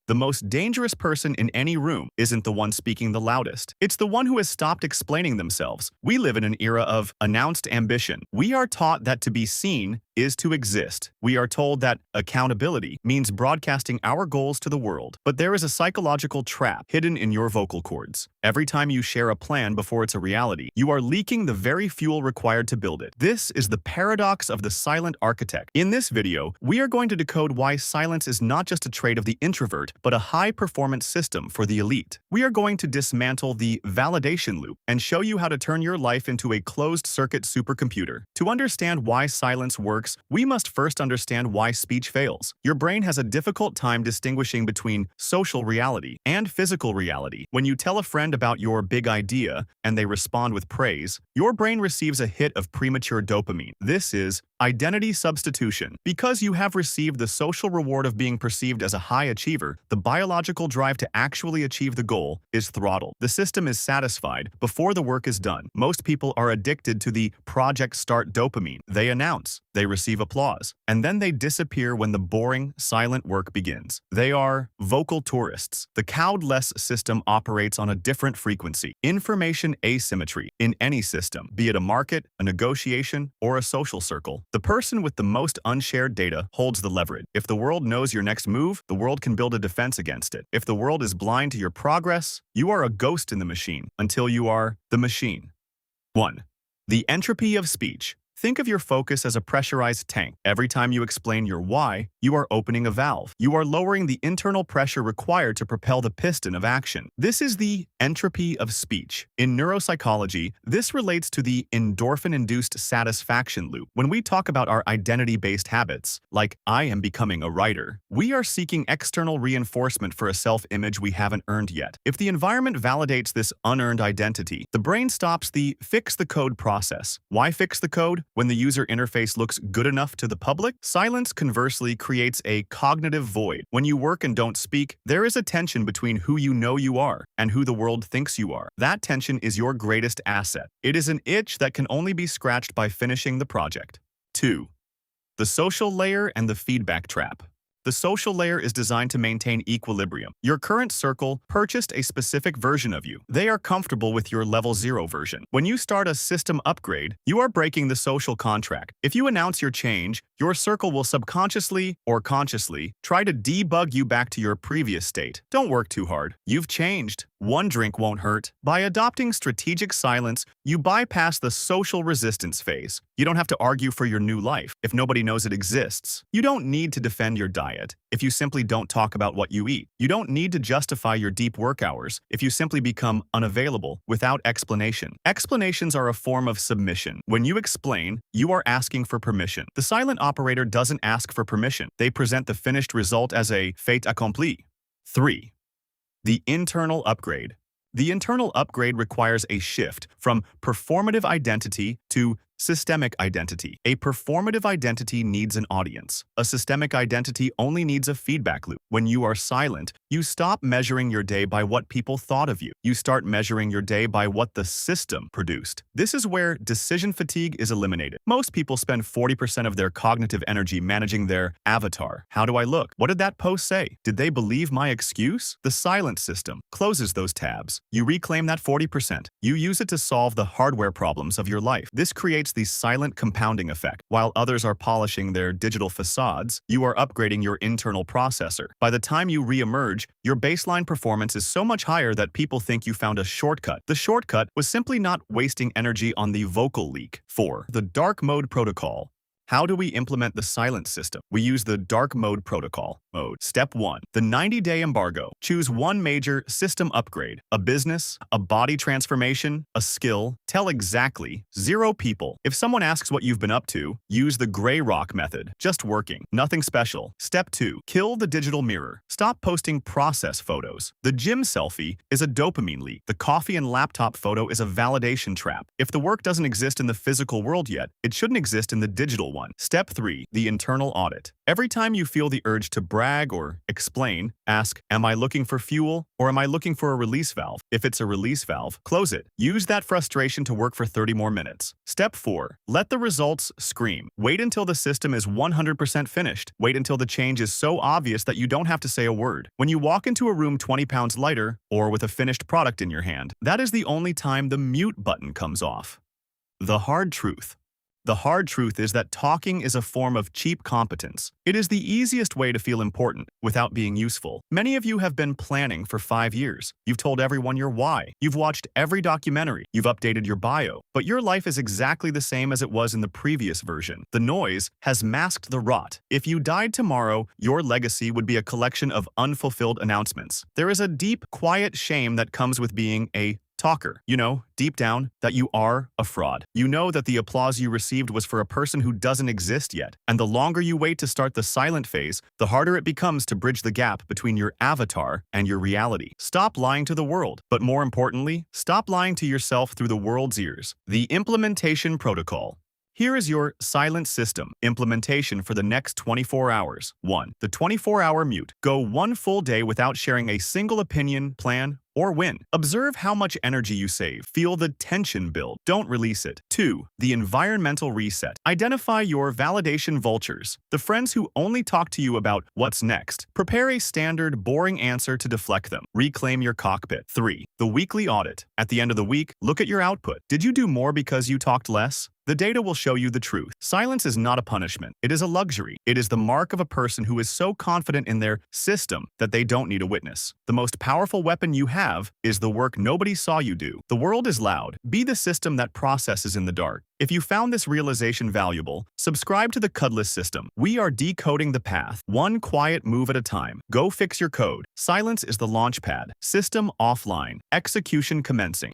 The most dangerous person in any room isn't the one speaking the loudest. It's the one who has stopped explaining themselves. We live in an era of announced ambition. We are taught that to be seen is to exist. We are told that accountability means broadcasting our goals to the world. But there is a psychological trap hidden in your vocal cords. Every time you share a plan before it's a reality, you are leaking the very fuel required to build it. This is the paradox of the silent architect. In this video, we are going to decode why silence is not just a trait of the introvert, but a high-performance system for the elite. We are going to dismantle the validation loop and show you how to turn your life into a closed-circuit supercomputer. To understand why silence works, we must first understand why speech fails. Your brain has a difficult time distinguishing between social reality and physical reality. When you tell a friend about your big idea and they respond with praise, your brain receives a hit of premature dopamine. This is identity substitution. Because you have received the social reward of being perceived as a high achiever, the biological drive to actually achieve the goal is throttled. The system is satisfied before the work is done. Most people are addicted to the project start dopamine. They announce, they receive applause, and then they disappear when the boring, silent work begins. They are vocal tourists. The cowed-less system operates on a different frequency. Information asymmetry. In any system, be it a market, a negotiation, or a social circle, the person with the most unshared data holds the leverage. If the world knows your next move, the world can build a defense against it. If the world is blind to your progress, you are a ghost in the machine until you are the machine. 1. The entropy of speech. Think of your focus as a pressurized tank. Every time you explain your why, you are opening a valve. You are lowering the internal pressure required to propel the piston of action. This is the entropy of speech. In neuropsychology, this relates to the endorphin-induced satisfaction loop. When we talk about our identity-based habits, like I am becoming a writer, we are seeking external reinforcement for a self-image we haven't earned yet. If the environment validates this unearned identity, the brain stops the fix the code process. Why fix the code? When the user interface looks good enough to the public, silence conversely creates a cognitive void. When you work and don't speak, there is a tension between who you know you are and who the world thinks you are. That tension is your greatest asset. It is an itch that can only be scratched by finishing the project. 2. The social layer and the feedback trap. The social layer is designed to maintain equilibrium. Your current circle purchased a specific version of you. They are comfortable with your level 0 version. When you start a system upgrade, you are breaking the social contract. If you announce your change, your circle will subconsciously or consciously try to debug you back to your previous state. Don't work too hard. You've changed. One drink won't hurt. By adopting strategic silence, you bypass the social resistance phase. You don't have to argue for your new life if nobody knows it exists. You don't need to defend your diet if you simply don't talk about what you eat. You don't need to justify your deep work hours if you simply become unavailable without explanation. Explanations are a form of submission. When you explain, you are asking for permission. The silent operator doesn't ask for permission. They present the finished result as a fait accompli. 3. The internal upgrade. The internal upgrade requires a shift from performative identity to systemic identity. A performative identity needs an audience. A systemic identity only needs a feedback loop. When you are silent, you stop measuring your day by what people thought of you. You start measuring your day by what the system produced. This is where decision fatigue is eliminated. Most people spend 40% of their cognitive energy managing their avatar. How do I look? What did that post say? Did they believe my excuse? The silent system closes those tabs. You reclaim that 40%. You use it to solve the hardware problems of your life. This creates the silent compounding effect. While others are polishing their digital facades, you are upgrading your internal processor. By the time you re-emerge, your baseline performance is so much higher that people think you found a shortcut. The shortcut was simply not wasting energy on the vocal leak. 4. The dark mode protocol. How do we implement the silent system? We use the dark mode protocol. Step 1. The 90-day embargo. Choose one major system upgrade. A business, a body transformation, a skill. Tell exactly 0 people. If someone asks what you've been up to, use the gray rock method. Just working. Nothing special. Step 2. Kill the digital mirror. Stop posting process photos. The gym selfie is a dopamine leak. The coffee and laptop photo is a validation trap. If the work doesn't exist in the physical world yet, it shouldn't exist in the digital one. one. Step 3. The internal audit. Every time you feel the urge to brag or explain, ask, am I looking for fuel or am I looking for a release valve? If it's a release valve, close it. Use that frustration to work for 30 more minutes. Step 4. Let the results scream. Wait until the system is 100% finished. Wait until the change is so obvious that you don't have to say a word. When you walk into a room 20 pounds lighter or with a finished product in your hand, that is the only time the mute button comes off. The hard truth. The hard truth is that talking is a form of cheap competence. It is the easiest way to feel important without being useful. Many of you have been planning for 5 years. You've told everyone your why. You've watched every documentary. You've updated your bio. But your life is exactly the same as it was in the previous version. The noise has masked the rot. If you died tomorrow, your legacy would be a collection of unfulfilled announcements. There is a deep, quiet shame that comes with being a talker. You know, deep down, that you are a fraud. You know that the applause you received was for a person who doesn't exist yet. And the longer you wait to start the silent phase, the harder it becomes to bridge the gap between your avatar and your reality. Stop lying to the world. But more importantly, stop lying to yourself through the world's ears. The implementation protocol. Here is your silent system implementation for the next 24 hours. 1. The 24-hour mute. Go 1 full day without sharing a single opinion, plan, or win. Observe how much energy you save. Feel the tension build. Don't release it. 2. The environmental reset. Identify your validation vultures, the friends who only talk to you about what's next. Prepare a standard, boring answer to deflect them. Reclaim your cockpit. 3. The weekly audit. At the end of the week, look at your output. Did you do more because you talked less? The data will show you the truth. Silence is not a punishment. It is a luxury. It is the mark of a person who is so confident in their system that they don't need a witness. The most powerful weapon you have is the work nobody saw you do. The world is loud. Be the system that processes in the dark. If you found this realization valuable, subscribe to the Cudless System. We are decoding the path, one quiet move at a time. Go fix your code. Silence is the launch pad. System offline. Execution commencing.